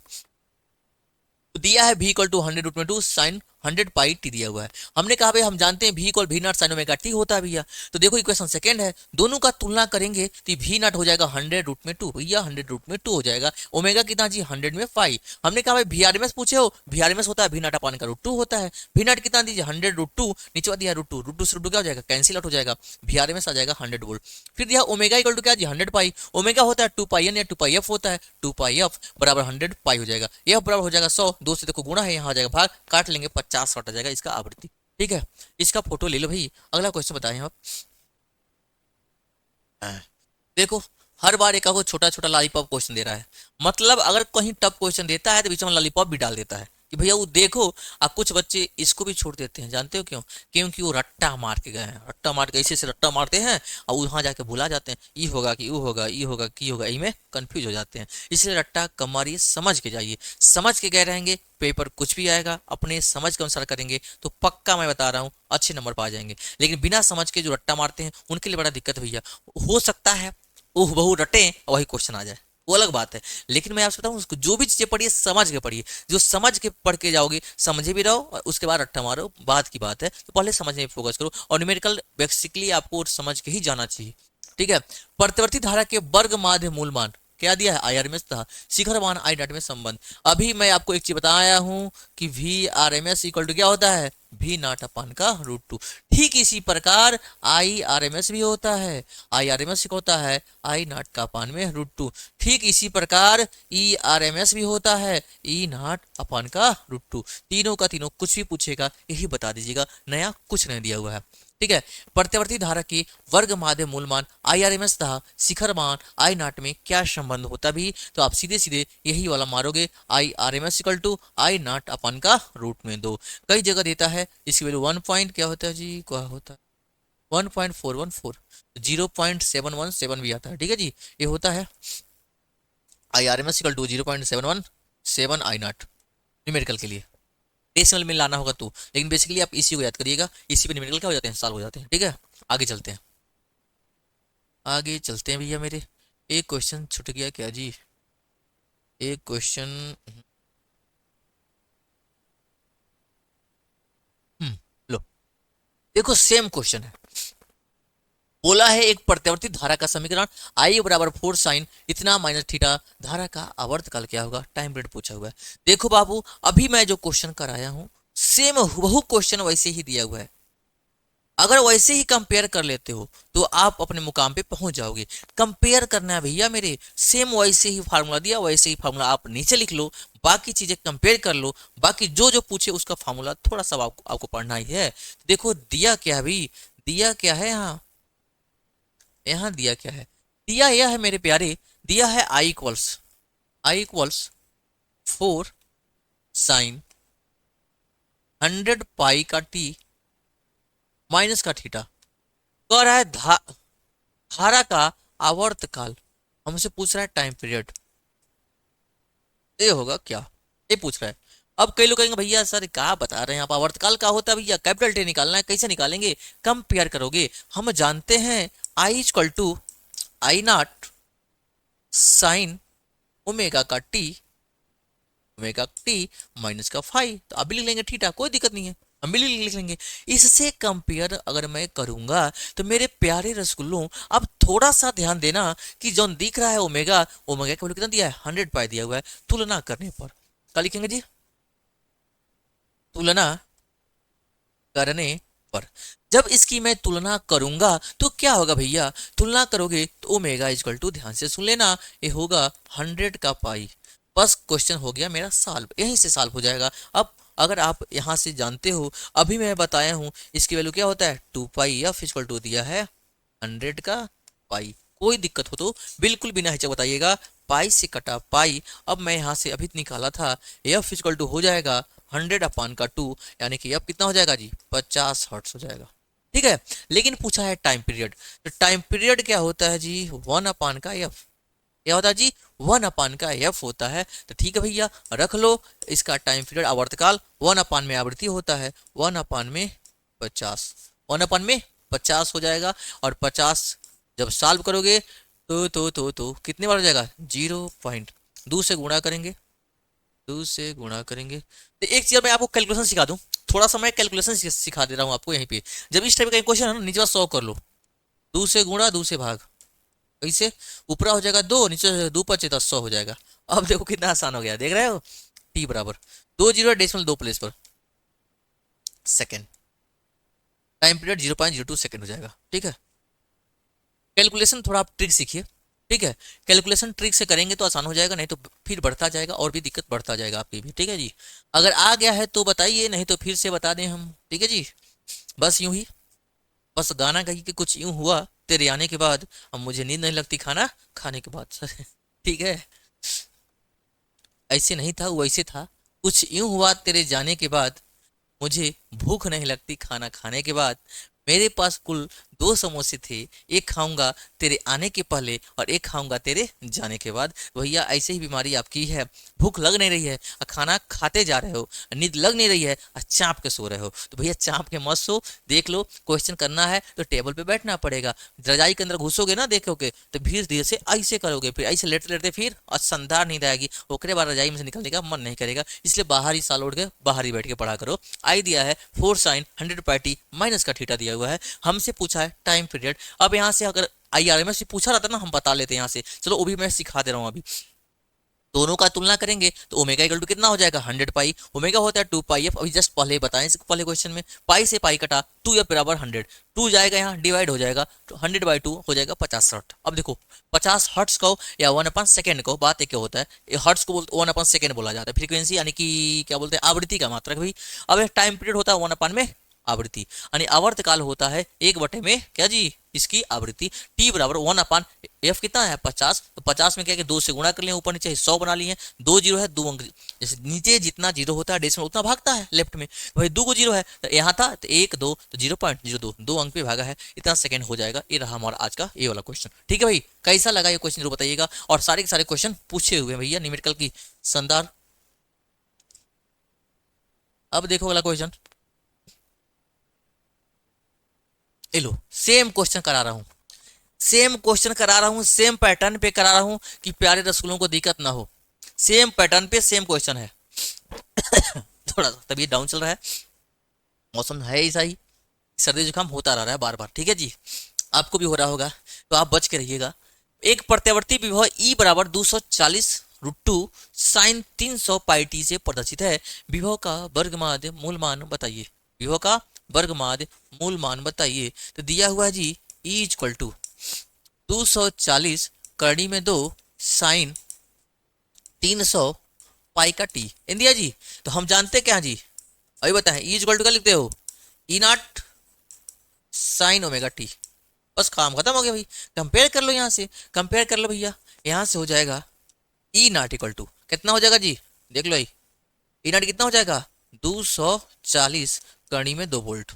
दिया है v इक्वल टू 100 रूट में 2 साइन 100 पाई टी दिया हुआ है, हमने कहा भाई हम जानते हैं v equal V naught sine omega T होता है भैया, तो देखो इक्वेशन सेकंड है, दोनों का तुलना करेंगे तो v नॉट हो जाएगा 100 रूट में 2 भैया, 100 रूट में 2 हो जाएगा, ओमेगा कितना जी 100 में 5, हमने कहा भाई VRMS पूछे हो, VRMS होता है वी नॉट अपान का √2 होता है, वी नॉट कितना दीजिए 100 √2, नीचे दिया √2 से √2 क्या हो जाएगा कैंसिल आउट हो जाएगा, VRMS आ जाएगा 100 वोल्ट। फिर दिया ओमेगा इक्वल टू क्या जी 100 पाई, ओमेगा होता है 2 पाई एन या 2 पाई एफ होता है, 2 पाई एफ बराबर 100 पाई हो जाएगा, यह बराबर हो जाएगा 100, 2 से देखो गुणा है, यहाँ आ जाएगा भाग, काट लेंगे 50 हट आ जाएगा इसका आवृत्ति, ठीक है, इसका फोटो ले लो भाई। अगला क्वेश्चन बताएं आप। देखो, हर बार एक आपको छोटा छोटा लॉलीपॉप क्वेश्चन दे रहा है, मतलब अगर कहीं टफ क्वेश्चन देता है तो बीच में लॉलीपॉप भी डाल देता है कि भैया वो देखो। अब कुछ बच्चे इसको भी छोड़ देते हैं, जानते हो क्यों? क्योंकि वो रट्टा मार के गए हैं, रट्टा मार के ऐसे से रट्टा मारते हैं और वहां जाके भुला जाते हैं, ई होगा कि वो होगा, ई होगा कि होगा, ई में कंफ्यूज हो जाते हैं। इसलिए रट्टा कम मारिए, समझ के जाइए। समझ के गए रहेंगे, पेपर कुछ भी आएगा अपने समझ के अनुसार करेंगे तो पक्का मैं बता रहा हूँ अच्छे नंबर पा जाएंगे। लेकिन बिना समझ के जो रट्टा मारते हैं उनके लिए बड़ा दिक्कत है भैया। हो सकता है ओह बहू रटे और वही क्वेश्चन आ जाए, वो अलग बात है। लेकिन मैं आपसे बताऊं, उसको जो भी चीजें पढ़िए समझ के पढ़िए। जो समझ के पढ़ के जाओगे समझे भी रहो और उसके बाद रट्टा मारो, बात की बात है। तो पहले समझने में फोकस करो और न्यूमेरिकल बेसिकली आपको समझ के ही जाना चाहिए। ठीक है, प्रतिवर्ती धारा के वर्ग माध्य मूल मान क्या दिया है? IRMS था। शिखर मान आई डॉट में संबंध। अभी मैं आपको एक चीज बताया हूं कि VRMS इक्वल टू क्या होता है? V नॉट अपान का √2। ठीक इसी प्रकार IRMS भी होता है। IRMS होता है I नॉट का अपान में √2। ठीक इसी प्रकार ERMS भी होता है E नॉट अपान का √2। तीनों का तीनों कुछ भी पूछेगा यही बता दीजिएगा, नया कुछ नहीं दिया हुआ है। ठीक है, प्रत्यावर्ती धारा की वर्ग माध्य मूल मान IRMS तथा शिखर मान I नॉट में क्या संबंध होता भी? तो आप सीधे सीधे यही वाला मारोगे, IRMS equal to I naught अपन का √2। कई जगह देता है इसकी वैल्यू 1 पॉइंट क्या होता है जी, क्या होता है 1.414, 0.717 भी आता है। ठीक है जी, ये होता है IRMS equal to 0.717 I naught numerical के लिए। डेसिमल में लाना होगा तो, लेकिन बेसिकली आप इसी को याद करिएगा, इसी पे न्यूमेरिकल क्या हो जाते हैं, सॉल्व हो जाते हैं। ठीक है, आगे चलते हैं, आगे चलते हैं भैया मेरे। एक क्वेश्चन छूट गया क्या जी? एक क्वेश्चन, लो देखो सेम क्वेश्चन है। बोला है एक प्रत्यावर्ती धारा का समीकरण I बराबर 4 साइन इतना माइनस थीटा, धारा का आवर्तकाल क्या होगा? टाइम पीरियड पूछा हुआ है। देखो बाबू, अभी मैं जो क्वेश्चन कराया हूं सेम हुबहू क्वेश्चन वैसे ही दिया हुआ है। अगर वैसे ही कंपेयर कर लेते हो तो आप अपने मुकाम पे पहुंच जाओगे। कंपेयर करना है भैया मेरे, सेम वैसे ही फार्मूला दिया, वैसे ही फार्मूला आप नीचे लिख लो, बाकी चीजें कंपेयर कर लो। बाकी जो जो पूछे उसका फार्मूला थोड़ा सा आपको पढ़ना ही है। देखो दिया क्या है भाई, दिया क्या है यहाँ, यहाँ दिया क्या है? दिया यह है मेरे प्यारे, दिया है I इक्वल्स 4 साइन 100 पाई का टी माइनस का थीटा। कह रहा है धारा का आवर्तकाल, हमसे पूछ रहा है टाइम पीरियड। ये होगा क्या, ये पूछ रहा है। अब कई लोग कहेंगे भैया सर क्या बता रहे हैं आप, आवर्तकाल क्या होता है भैया? कैपिटल टी निकालना है, कैसे निकालेंगे? कंपेयर करोगे। हम जानते हैं I equal to I naught sine omega का टी, ओमेगा टी माइनस का फाई, तो अभी लिख लेंगे थीटा, कोई दिक्कत नहीं है, हम भी लिख लेंगे। इससे कंपेयर अगर मैं करूंगा तो मेरे प्यारे रसगुल्लों, अब थोड़ा सा ध्यान देना कि जो दिख रहा है ओमेगा, ओमेगा का वैल्यू कितना दिया है? 100 पाई दिया हुआ है। तुलना करने पर क्या लिखेंगे जी? तुलना करने पर जब इसकी मैं तुलना करूंगा तो क्या होगा भैया? तुलना करोगे तो ओमेगा इक्वल टू, ध्यान से सुन लेना, ये होगा 100 का पाई। बस क्वेश्चन हो गया मेरा सॉल्व, यहीं से सॉल्व हो जाएगा। अब अगर आप यहाँ से जानते हो, अभी मैं बताया हूँ इसकी वैल्यू क्या होता है 2 पाई, एफ इक्वल टू दिया है 100 का पाई। कोई दिक्कत हो तो बिल्कुल बिना हिचक बताइएगा, पाई से कटा पाई। अब मैं यहाँ से अभी निकाला था, एफ इक्वल टू हो जाएगा 100 अपान का 2, यानी कि अब कितना हो जाएगा जी? 50 हर्ट्ज हो जाएगा। ठीक है, लेकिन पूछा है टाइम पीरियड, तो टाइम पीरियड क्या होता है जी? 1 अपान का एफ, क्या होता है जी? 1 अपान का एफ होता है। तो ठीक है भैया, रख लो इसका टाइम पीरियड आवर्तकाल 1 अपान में आवृत्ति होता है, 1 अपान में 50, 1 अपान में 50 हो जाएगा। और 50 जब सॉल्व करोगे तो कितने बार हो जाएगा? 0.2 से गुणा करेंगे, 2 से गुणा करेंगे। तो एक चीज मैं आपको कैलकुलेशन सिखा दूं, थोड़ा सा मैं कैलकुलेशन सिखा दे रहा हूं आपको यहीं पे। जब इस टाइप का क्वेश्चन है ना, नीचे 100 कर लो, 2 से गुणा 2 से भाग, कैसे? ऊपर हो जाएगा 2, नीचे 2 पचे 100 हो जाएगा। अब देखो कितना आसान हो गया, देख रहे हो? टी बराबर 2 प्लेस पर सेकेंड, टाइम पीरियड 0.02 सेकेंड हो जाएगा। ठीक है, कैलकुलेशन थोड़ा आप ट्रिक सीखिए। ठीक है, कैलकुलेशन ट्रिक से करेंगे तो आसान हो जाएगा, नहीं तो फिर बढ़ता जाएगा और भी दिक्कत बढ़ता जाएगा आपकी भी। ठीक है जी, अगर आ गया है तो बताइए, नहीं तो फिर से बता दें हम। ठीक है जी, बस यूं ही, बस गाना कही कि कुछ यूं हुआ तेरे आने के बाद, अब मुझे नींद नहीं लगती खाना खाने के बाद। ठीक है, ऐसे नहीं था, वैसे था। कुछ यूं हुआ तेरे जाने के बाद, मुझे भूख नहीं लगती खाना खाने के बाद। मेरे पास कुल 2 समोसे थे, एक खाऊंगा तेरे आने के पहले और एक खाऊंगा तेरे जाने के बाद। भैया ऐसे ही बीमारी आपकी है, भूख लग नहीं रही है और खाना खाते जा रहे हो, नींद लग नहीं रही है और चाँप के सो रहे हो। तो भैया चाँप के मत सो, देख लो क्वेश्चन करना है तो टेबल पे बैठना पड़ेगा। रजाई के अंदर घुसोगे ना देखोगे तो धीरे धीरे से ऐसे करोगे, फिर ऐसे लेटते लेटते फिर और संधार नींद आएगी, ओकरे बाद रजाई में से निकलने का मन नहीं करेगा। इसलिए बाहर ही साल उठ के बाहर ही बैठ के पढ़ा करो। आई दिया है 4 साइन 100 पार्टी माइनस का थीटा दिया हुआ है, हमसे पूछा है टाइम पीरियड। अब यहाँ से अगर IRMS से पूछा रहता ना, हम बता लेते यहाँ से। चलो वो भी मैं सिखा दे रहा हूँ अभी। दोनों का तुलना करेंगे तो ओमेगा इक्वल टू कितना हो जाएगा 100 पाई, ओमेगा होता है 2 पाई एफ। अभी जस्ट पहले बताएं इसको, पहले क्वेश्चन में पाई से पाई कटा, 2 एफ बराबर 100, 2 जाएगा यहाँ डिवाइड हो जाएगा तो 100/2 हो जाएगा 50 हर्ट्ज। अब देखो 50 हर्ट्ज को या 1/सेकंड को, बात एक क्या होता है, हर्ट्ज को 1/सेकंड बोला जाता है, फ्रीक्वेंसी यानी कि क्या बोलते हैं आवृत्ति का मात्रक भाई। अब टाइम पीरियड होता है 1 में आवृत्ति, यानी आवर्त काल होता है 1 में क्या जी इसकी आवृत्ति। टी बराबर 1/f कितना है 50, तो 50 में क्या कि 2 से गुणा कर लिया, ऊपर नीचे 100 बना लिए, 2 जीरो है 2 अंक, जैसे नीचे जितना जीरो होता है डेसिमल उतना भागता है लेफ्ट में, भाई 2 को जीरो है तो यहाँ था तो 1 2 तो 0.02 2 अंक पे भागा है, इतना सेकंड हो जाएगा। ये रहा हमारा आज का ये वाला क्वेश्चन। ठीक है भाई, कैसा लगा ये क्वेश्चन जरूर बताइएगा, और सारे के सारे क्वेश्चन पूछे हुए हैं भैया न्यूमेरिकल की शानदार। अब देखो अगला क्वेश्चन, लो सेम क्वेश्चन करा रहा हूँ, सेम क्वेश्चन करा रहा हूँ, सेम पैटर्न पे करा रहा हूँ कि प्यारे रसूलों को दिक्कत ना हो। सेम पैटर्न पे सेम क्वेश्चन है। थोड़ा सा तबीयत डाउन चल रहा है, मौसम है ऐसा ही, सर्दी जुकाम होता रह रहा है बार बार। ठीक है जी, आपको भी हो रहा होगा तो आप बच के रहिएगा। एक प्रत्यावर्ती विभव E बराबर 240√2 साइन 300 पाई टी से प्रदर्शित है, विभव का वर्गमाध्य मूल मान बताइए। विभव का वर्गमाध्य मूल मान बताइए। तो दिया हुआ है जी E इक्वल टू 240 करनी में 2 साइन 300 पाई का टी इन दिया जी। तो हम जानते क्या जी, अभी बताएं E इक्वल टू क्या लिखते हो, E0 साइन ओमेगा टी, बस काम खत्म हो गया भाई। कंपेयर कर लो, यहाँ से कंपेयर कर लो भैया, यहाँ से हो जाएगा E0 इक्वल टू कितना हो जाएगा जी, देख लो E0 कितना हो जाएगा 240 करनी में 2 वोल्ट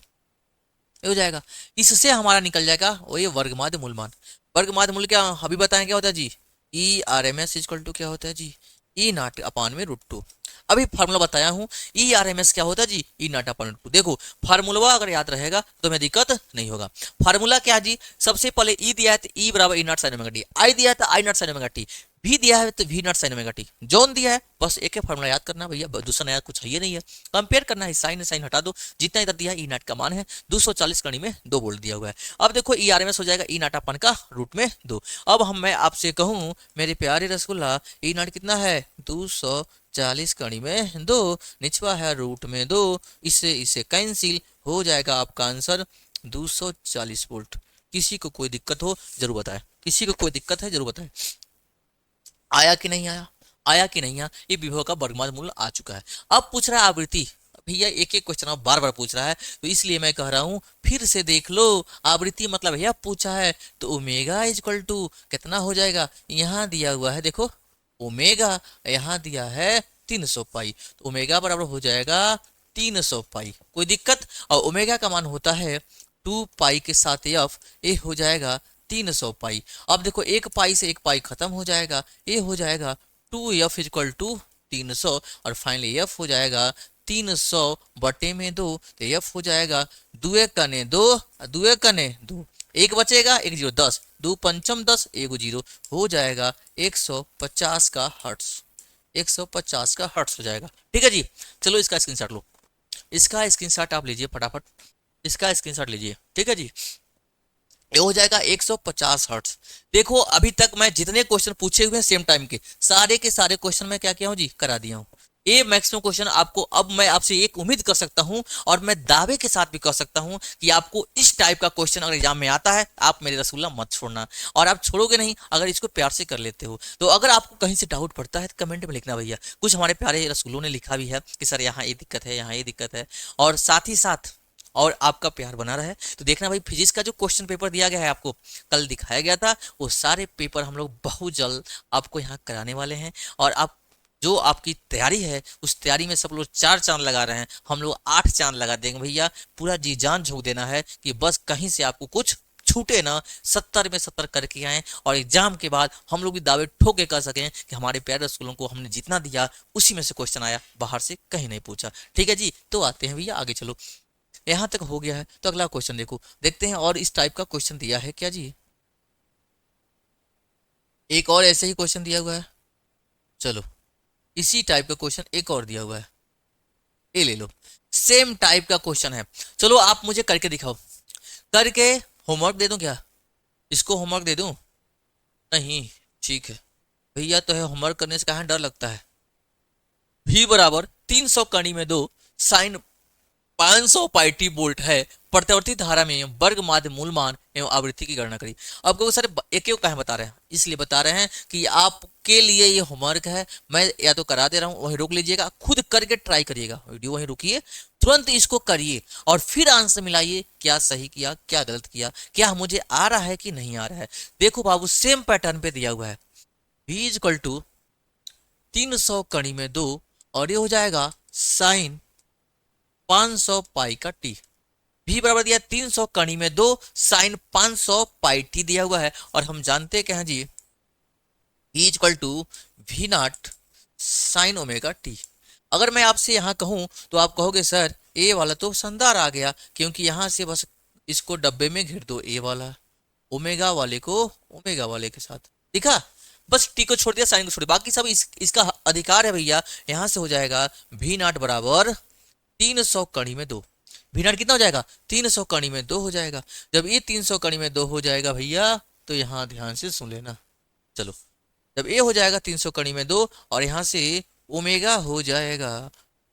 हो जाएगा। इससे हमारा निकल जाएगा वो ये वर्गमाध्य मूल मान। वर्गमाध्य मूल क्या अभी बताएं क्या होता है जी, ERMS इक्वल टू क्या होता है जी E0/√2। अभी फार्मूला बताया हूँ, ERMS क्या होता है जी E0/√2। देखो फार्मूला अगर याद रहेगा तो हमें दिक्कत नहीं होगा। फार्मूला क्या जी, सबसे पहले E दिया है तो E बराबर E0 sin omega T, I दिया है तो I0 sin omega T, V दिया है तो V0 sin omega T, zone दिया है बस एक ही फार्मूला याद करना भैया, दूसरा नया कुछ है ही नहीं है। कंपेयर करना है, साइन साइन हटा दो, जितना इधर दिया है E0 का मान है 240 कड़ी में 2 वोल्ट दिया हुआ है। अब देखो ERMS हो जाएगा E0/√2। अब मैं आपसे कहूँ मेरे प्यारे रसगुल्ला E0 कितना है 240 कड़ी में 2, निचवा है रूट में 2, इसे कैंसिल हो जाएगा आपका आंसर 240 वोल्ट। किसी को कोई दिक्कत हो जरूर बताएं, किसी को कोई दिक्कत है जरूर बताएं। आया कि नहीं आया, आया कि नहीं आया, ये विभव का वर्गमाध्य मूल आ चुका है। अब पूछ रहा है आवृत्ति, भैया एक एक क्वेश्चन बार बार पूछ रहा है तो इसलिए मैं कह रहा हूँ फिर से देख लो। आवृत्ति मतलब भैया पूछा है तो ओमेगा इक्वल टू कितना हो जाएगा, यहाँ दिया हुआ है देखो ओमेगा, यहाँ दिया है 300 पाई, तो ओमेगा बराबर हो जाएगा 300 पाई, कोई दिक्कत। और ओमेगा का मान होता है 2 पाई के साथ एफ, ये हो जाएगा 300 पाई। अब देखो एक पाई से एक पाई खत्म हो जाएगा, ये हो जाएगा 2f इक्वल टू 300 और फाइनली f हो जाएगा 300/2, तो f हो जाएगा 2 कने 2 2 कने 2, एक बचेगा 1 0 10 2 पंचम 10 1 0 हो जाएगा 150 का हर्ट्ज, 150 का हर्ट्ज हो जाएगा। ठीक है जी, चलो इसका स्क्रीनशॉट लो, इसका स्क्रीनशॉट आप लीजिए फटाफट, इसका स्क्रीनशॉट लीजिए। ठीक है जी, ये हो जाएगा 150 हर्ट्ज। देखो अभी तक मैं जितने क्वेश्चन पूछे हुए हैं सेम टाइम के सारे क्वेश्चन मैं क्या किया हूँ जी करा दिया हूँ। ये मैक्सिमम क्वेश्चन आपको, अब मैं आपसे एक उम्मीद कर सकता हूं और मैं दावे के साथ भी कह सकता हूं कि आपको इस टाइप का क्वेश्चन अगर एग्जाम में आता है आप मेरे रसगुल्ला मत छोड़ना, और आप छोड़ोगे नहीं अगर इसको प्यार से कर लेते हो। तो अगर आपको कहीं से डाउट पड़ता है तो कमेंट में लिखना भैया, कुछ हमारे प्यारे रसगुल्लों ने लिखा भी है कि सर यहाँ ये दिक्कत है, यहाँ ये दिक्कत है। और साथ ही साथ और आपका प्यार बना रहे। तो देखना भाई, फिजिक्स का जो क्वेश्चन पेपर दिया गया है आपको, कल दिखाया गया था, वो सारे पेपर हम लोग बहुत जल्द आपको यहाँ कराने वाले हैं। और आप जो आपकी तैयारी है, उस तैयारी में सब लोग 4 चांद लगा रहे हैं, हम लोग 8 चांद लगा देंगे भैया। पूरा जी जान झोंक देना है कि बस कहीं से आपको कुछ छूटे ना, 70 में 70 करके आए, और एग्जाम के बाद हम लोग भी दावे ठोक के कह सकें कि हमारे प्यारे स्कूलों को हमने जितना दिया उसी में से क्वेश्चन आया, बाहर से कहीं नहीं पूछा। ठीक है जी, तो आते हैं भैया आगे। चलो यहाँ तक हो गया है, तो अगला क्वेश्चन देखते हैं। और इस टाइप का क्वेश्चन दिया है क्या जी? एक और ऐसे ही क्वेश्चन दिया हुआ है। चलो इसी टाइप का क्वेश्चन एक और दिया हुआ है, ये ले लो। सेम टाइप का क्वेश्चन है। चलो आप मुझे करके दिखाओ। करके होमवर्क दे दूं क्या? इसको होमवर्क दे दूं? नहीं, ठीक है भैया। तो है होमवर्क करने से कहाँ डर लगता है। v बराबर 300 कड़ी में 2 साइन 500 पाई टी वोल्ट है, प्रत्यावर्ती धारा में वर्ग माध्य मूल मान एवं आवृत्ति की गणना करी। अब को सर एक एक कहाँ बता रहे हैं? इसलिए बता रहे हैं कि आपके लिए ये होमवर्क है। मैं या तो करा दे रहा हूँ, वहीं रोक लीजिएगा, खुद करके ट्राई करिएगा, वीडियो वहीं रुकिए, तुरंत इसको करिए और फिर आंसर मिलाइए, क्या सही किया क्या गलत किया, क्या मुझे आ रहा है कि नहीं आ रहा है। देखो बाबू, सेम पैटर्न पे दिया हुआ है, v इक्वल टू 300 कड़ी में 2 और ये हो जाएगा साइन 500 पाई का टी। भी बराबर दिया 300 कड़ी में 2 साइन 500 पाई टी दिया हुआ है। और हम जानते हैं क्या है जी, E equal to V naught sine omega T. अगर मैं आपसे यहां कहूं तो आप कहोगे सर ए वाला तो शानदार आ गया, क्योंकि यहां से बस इसको डब्बे में घेर दो, ए वाला ओमेगा वाले को ओमेगा वाले के साथ दिखा, बस टी को छोड़ दिया, साइन को छोड़ दिया, बाकी सब इसका अधिकार है भैया। यहां से हो जाएगा वी नॉट बराबर 300 कड़ी में 2। वी नॉट कितना हो जाएगा? 300 कड़ी में 2 हो जाएगा। जब ये 300 कड़ी में 2 हो जाएगा भैया, तो यहाँ ध्यान से सुन लेना। चलो जब ये हो जाएगा 300 कड़ी में 2 और यहाँ से ओमेगा हो जाएगा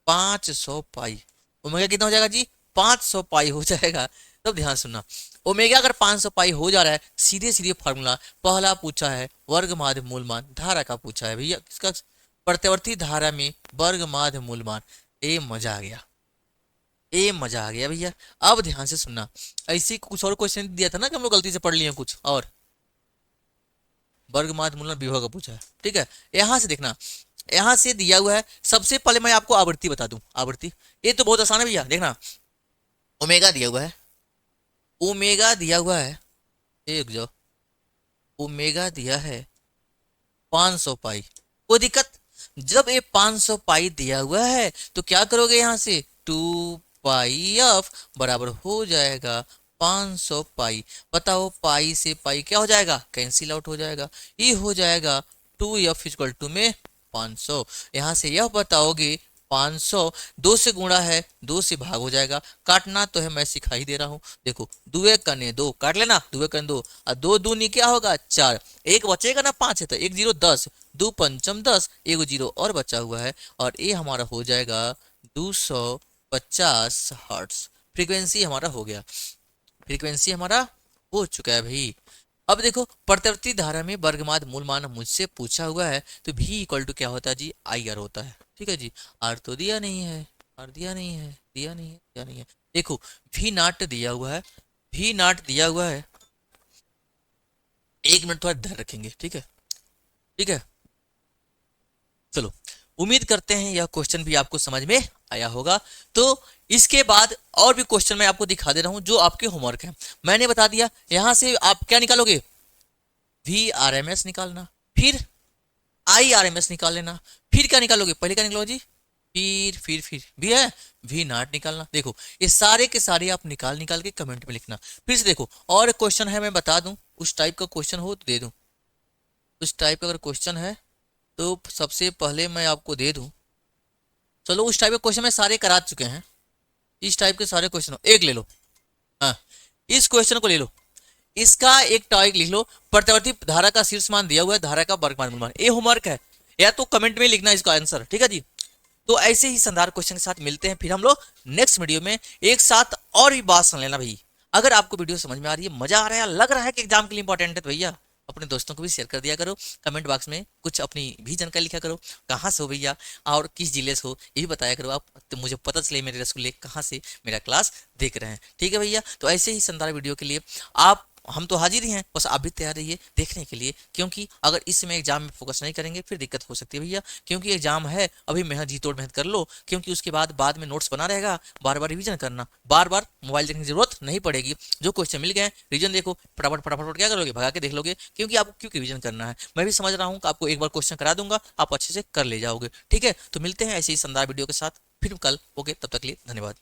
500 पाई। ओमेगा कितना हो जाएगा जी? 500 पाई हो जाएगा। तब ध्यान सुनना, ओमेगा अगर 500 पाई हो जा रहा है, सीधे सीधे फॉर्मूला पहला पूछा है वर्ग माध्य मूल मान धारा का पूछा है भैया, इसका प्रत्यावर्ती धारा में वर्ग माध्य मूल मान। ए मजा आ गया, ए मजा आ गया भैया। अब ध्यान से सुनना, ऐसे कुछ और क्वेश्चन दिया था ना कि हम लोग गलती से पढ़ लिए कुछ और, वर्ग माध्य मूल मान विभव का पूछा है। ठीक है, यहां से देखना, यहां से दिया हुआ है। सबसे पहले मैं आपको आवृत्ति बता दूं, आवृत्ति ये तो बहुत आसान है भैया। देखना ओमेगा दिया हुआ है, ओमेगा दिया हुआ है, एक जो ओमेगा दिया है 500 पाई, कोई दिक्कत? जब ये 500 पाई दिया हुआ है तो क्या करोगे, यहां से 2 पाई एफ बराबर हो जाएगा 500 पाई। बताओ पाई से पाई क्या हो जाएगा? कैंसिल आउट हो जाएगा। ये हो जाएगा 2f इक्वल टू में 500। यहां से यह बताओगे 500 2 से गुणा है, 2 से भाग हो जाएगा, काटना तो है, मैं सिखाई दे रहा हूं। देखो 2 कने 2 काट लेना, 2 कने 2 और 2 दूनी क्या होगा 4, एक बचेगा ना 5 है तो 1 0 10, 2 पंचम 10, 1 0 और बचा हुआ है, और ये हमारा हो जाएगा 250 हर्ट्ज। फ्रीक्वेंसी हमारा हो गया, फ्रीक्वेंसी हमारा हो चुका है भाई। अब देखो प्रत्यावर्ती धारा में वर्गमाद मूल मान मुझसे पूछा हुआ है, तो भी इक्वल टू क्या होता है जी? आई आर होता है। ठीक है जी, आर तो दिया नहीं है, आर दिया नहीं है, दिया नहीं है, दिया नहीं है। देखो भी नाट दिया हुआ है, भी नाट दिया हुआ है। 1 मिनट थोड़ा ध्यान रखेंगे, ठीक है, ठीक है। चलो उम्मीद करते हैं यह क्वेश्चन भी आपको समझ में आया होगा। तो इसके बाद और भी क्वेश्चन मैं आपको दिखा दे रहा हूं जो आपके होमवर्क है। मैंने बता दिया, यहां से आप क्या निकालोगे? वी आर एम एस निकालना, फिर आई आर एम एस निकाल लेना, फिर क्या निकालोगे? पहले क्या निकालो जी? फिर भी है वी नॉट निकालना। देखो ये सारे के सारे आप निकाल के कमेंट में लिखना। फिर से देखो और क्वेश्चन है, मैं बता दूं, उस टाइप का क्वेश्चन हो तो दे दूं, उस टाइप का अगर क्वेश्चन है तो सबसे पहले मैं आपको दे दूं। चलो उस टाइप के क्वेश्चन में सारे करा चुके हैं, इस टाइप के सारे क्वेश्चन एक ले लो। हाँ इस क्वेश्चन को ले लो, इसका एक टॉपिक लिख लो, प्रत्यावर्ती धारा का शीर्ष मान दिया हुआ है, धारा का वर्गमान मूल मान। ये होमवर्क है, या तो कमेंट में लिखना इसका आंसर। ठीक है जी, तो ऐसे ही शानदार क्वेश्चन के साथ मिलते हैं फिर हम लोग नेक्स्ट वीडियो में एक साथ। और भी बात सुन लेना भाई, अगर आपको वीडियो समझ में आ रही है, मजा आ रहा है, लग रहा है कि एग्जाम के लिए इंपॉर्टेंट है, तो भैया अपने दोस्तों को भी शेयर कर दिया करो। कमेंट बॉक्स में कुछ अपनी भी जानकारी लिखा करो, कहाँ से हो भैया और किस जिले से हो ये भी बताया करो आप, तो मुझे पता चले मेरे रसगुल्ले कहाँ से मेरा क्लास देख रहे हैं। ठीक है भैया, तो ऐसे ही शानदार वीडियो के लिए आप हम तो हाजिर ही हैं, बस आप भी तैयार रहिए देखने के लिए, क्योंकि अगर इस समय एग्जाम में फोकस नहीं करेंगे फिर दिक्कत हो सकती है भैया। क्योंकि एग्जाम है, अभी मेहनत जी तोड़ मेहनत कर लो, क्योंकि उसके बाद में नोट्स बना रहेगा, बार बार रिवीजन करना, बार बार मोबाइल देखने की जरूरत नहीं पड़ेगी। जो क्वेश्चन मिल गए रिवीजन देखो, फटाफट फटाफट क्या करोगे, भगा के देख लोगे, क्योंकि आपको क्यों रिवीजन करना है। मैं भी समझ रहा हूँ कि आपको एक बार क्वेश्चन करा दूंगा, आप अच्छे से कर ले जाओगे। ठीक है, तो मिलते हैं ऐसे ही शानदार वीडियो के साथ फिर कल। ओके, तब तक के लिए धन्यवाद।